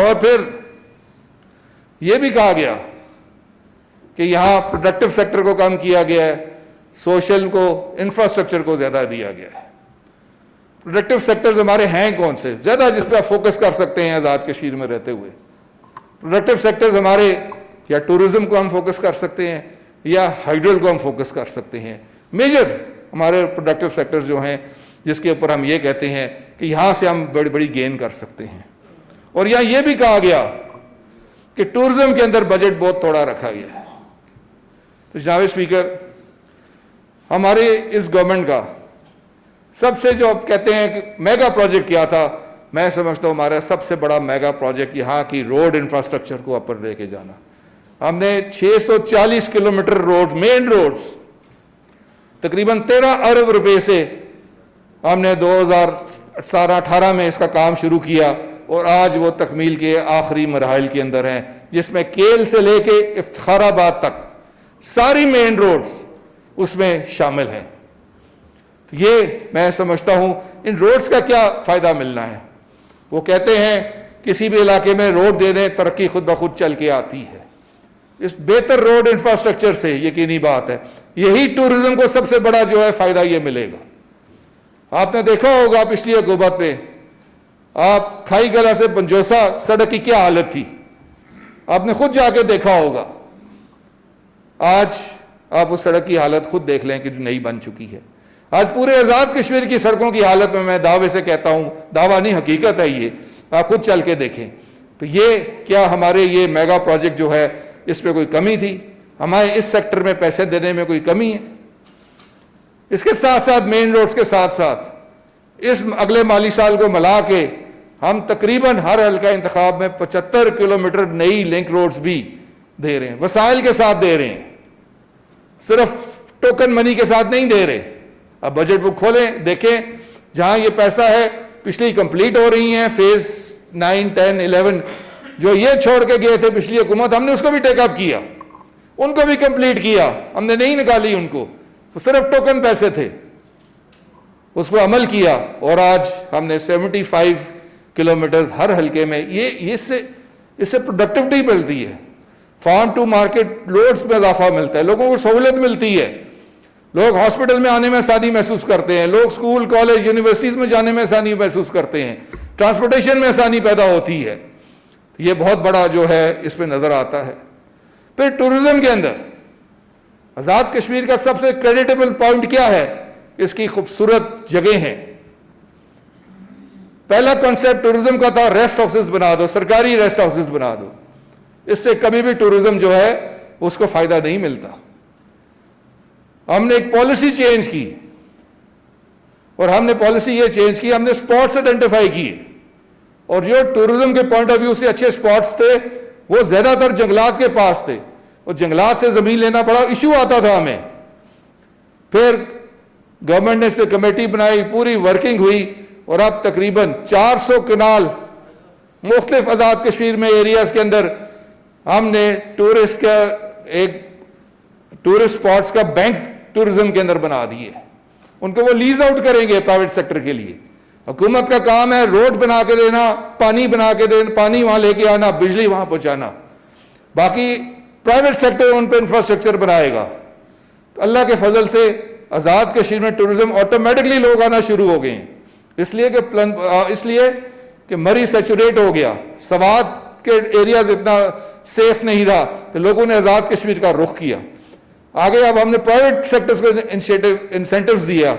اور پھر یہ بھی کہا گیا کہ یہاں پروڈکٹیو سیکٹر کو کم کیا گیا ہے، سوشل کو، انفراسٹرکچر کو زیادہ دیا گیا ہے۔ پروڈکٹیو سیکٹرز ہمارے ہیں کون سے زیادہ جس پہ آپ فوکس کر سکتے ہیں آزاد کشمیر میں رہتے ہوئے؟ پروڈکٹیو سیکٹرز ہمارے یا ٹورزم کو ہم فوکس کر سکتے ہیں یا ہائیڈرل کو ہم فوکس کر سکتے ہیں۔ میجر ہمارے پروڈکٹیو سیکٹرز جو ہیں جس کے اوپر ہم یہ کہتے ہیں کہ یہاں سے ہم بڑی بڑی گین کر سکتے ہیں۔ اور یہاں یہ بھی کہا گیا کہ ٹورزم کے اندر بجٹ بہت تھوڑا رکھا گیا ہے۔ تو جناب اسپیکر، ہمارے اس گورنمنٹ کا سب سے جو کہتے ہیں کہ میگا پروجیکٹ کیا تھا، میں سمجھتا ہوں ہمارا سب سے بڑا میگا پروجیکٹ یہاں کی روڈ انفراسٹرکچر کو اپر لے کے جانا۔ ہم نے 640 کلومیٹر روڈ، مین روڈز، تقریباً 13 ارب روپے سے ہم نے 2017-18 میں اس کا کام شروع کیا اور آج وہ تکمیل کے آخری مراحل کے اندر ہیں، جس میں کیل سے لے کے افتخار آباد تک ساری مین روڈز اس میں شامل ہیں۔ یہ میں سمجھتا ہوں ان روڈز کا کیا فائدہ ملنا ہے۔ وہ کہتے ہیں کسی بھی علاقے میں روڈ دے دیں، ترقی خود بخود چل کے آتی ہے۔ اس بہتر روڈ انفراسٹرکچر سے یقینی بات ہے یہی ٹورزم کو سب سے بڑا جو ہے فائدہ یہ ملے گا۔ آپ نے دیکھا ہوگا پچھلی حکومت میں آپ کھائی گلا سے پنجوسا سڑک کی کیا حالت تھی، آپ نے خود جا کے دیکھا ہوگا۔ آج آپ اس سڑک کی حالت خود دیکھ لیں کہ جو نئی بن چکی ہے۔ آج پورے آزاد کشمیر کی سڑکوں کی حالت میں دعوے سے کہتا ہوں، دعویٰ نہیں حقیقت ہے، یہ آپ خود چل کے دیکھیں۔ تو یہ کیا ہمارے یہ میگا پروجیکٹ جو ہے اس پہ کوئی کمی تھی؟ ہمارے اس سیکٹر میں پیسے دینے میں کوئی کمی ہے؟ اس کے ساتھ ساتھ مین روڈز کے ساتھ ساتھ اس اگلے مالی سال کو ملا کے ہم تقریباً ہر حلقہ انتخاب میں 75 کلومیٹر نئی لنک روڈز بھی دے رہے ہیں، وسائل کے ساتھ دے رہے ہیں، صرف ٹوکن منی کے ساتھ نہیں دے رہے۔ اب بجٹ بک کھولیں دیکھیں، جہاں یہ پیسہ ہے پچھلی کمپلیٹ ہو رہی ہیں، فیز 9، 10، 11 جو یہ چھوڑ کے گئے تھے پچھلی حکومت، ہم نے اس کو بھی ٹیک اپ کیا، ان کو بھی کمپلیٹ کیا، ہم نے نہیں نکالی ان کو، وہ صرف ٹوکن پیسے تھے، اس کو عمل کیا۔ اور آج ہم نے 75 کلومیٹرز ہر حلقے میں، اس سے پروڈکٹیوٹی ملتی ہے، فارم ٹو مارکیٹ لوڈز میں اضافہ ملتا ہے، لوگوں کو سہولت ملتی ہے، لوگ ہاسپٹل میں آنے میں آسانی محسوس کرتے ہیں، لوگ سکول، کالج، یونیورسٹیز میں جانے میں آسانی محسوس کرتے ہیں، ٹرانسپورٹیشن میں آسانی پیدا ہوتی ہے۔ یہ بہت بڑا جو ہے اس میں نظر آتا ہے۔ پھر ٹورزم کے اندر آزاد کشمیر کا سب سے کریڈیٹیبل پوائنٹ کیا ہے؟ اس کی خوبصورت جگہ ہیں۔ پہلا کنسپٹ ٹورزم کا تھا ریسٹ ہاؤسز بنا دو، سرکاری ریسٹ ہاؤسز بنا دو، اس سے کبھی بھی ٹورزم جو ہے اس کو فائدہ نہیں ملتا۔ ہم نے ایک پالیسی چینج کی، اور ہم نے پالیسی یہ چینج کی، ہم نے سپاٹس آئیڈینٹیفائی کیے، اور جو ٹورزم کے پوائنٹ آف ویو سے اچھے سپاٹس تھے وہ زیادہ تر جنگلات کے پاس تھے، اور جنگلات سے زمین لینا بڑا ایشو آتا تھا ہمیں۔ پھر گورنمنٹ نے اس پہ کمیٹی بنائی، پوری ورکنگ ہوئی، اور اب تقریباً 400 کنال مختلف آزاد کشمیر میں ایریاز کے اندر ہم نے ٹورسٹ سپاٹس کا بینک ٹورزم کے اندر بنا دیے، ان کو وہ لیز آؤٹ کریں گے پرائیویٹ سیکٹر کے لیے۔ حکومت کا کام ہے روڈ بنا کے دینا، پانی بنا کے دینا، پانی وہاں لے کے آنا، بجلی وہاں پہنچانا، باقی پرائیویٹ سیکٹر ان پہ انفراسٹرکچر بنائے گا۔ تو اللہ کے فضل سے آزاد کشمیر میں ٹورزم آٹومیٹکلی لوگ آنا شروع ہو گئے ہیں، اس لیے کہ مری سیچوریٹ ہو گیا، سوات کے ایریاز اتنا سیف نہیں رہا، تو لوگوں نے آزاد کشمیر کا رخ کیا۔ آگے اب ہم نے پرائیویٹ سیکٹرز کو انسینٹیوز دیا،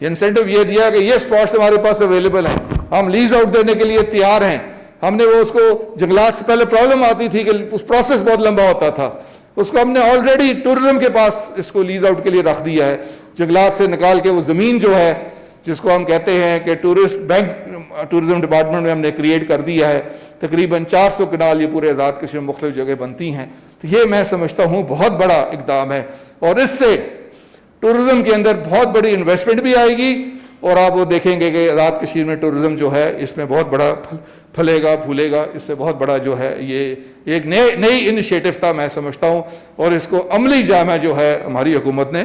انسینٹیو یہ دیا کہ یہ سپاٹس ہمارے پاس اویلیبل ہیں، ہم لیز آؤٹ دینے کے لیے تیار ہیں۔ ہم نے وہ اس کو جنگلات سے پہلے پرابلم آتی تھی کہ اس پروسیس بہت لمبا ہوتا تھا، اس کو ہم نے آلریڈی ٹورزم کے پاس اس کو لیز آؤٹ کے لیے رکھ دیا ہے، جنگلات سے نکال کے وہ زمین جو ہے جس کو ہم کہتے ہیں کہ ٹورسٹ بینک ٹورزم ڈپارٹمنٹ میں ہم نے کریٹ کر دیا ہے، تقریباً 400 کنال یہ پورے آزاد کشمیر میں مختلف جگہ بنتی ہیں۔ تو یہ میں سمجھتا ہوں بہت بڑا اقدام ہے، اور اس سے ٹورزم کے اندر بہت بڑی انویسٹمنٹ بھی آئے گی، اور آپ وہ دیکھیں گے کہ آزاد کشمیر میں ٹورزم جو ہے اس میں بہت بڑا پھلے گا پھولے گا، اس سے بہت بڑا جو ہے یہ ایک نئی انیشیٹو تھا میں سمجھتا ہوں، اور اس کو عملی جامہ جو ہے ہماری حکومت نے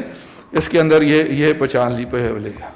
اس کے اندر یہ پہچان لی پہ لے گا۔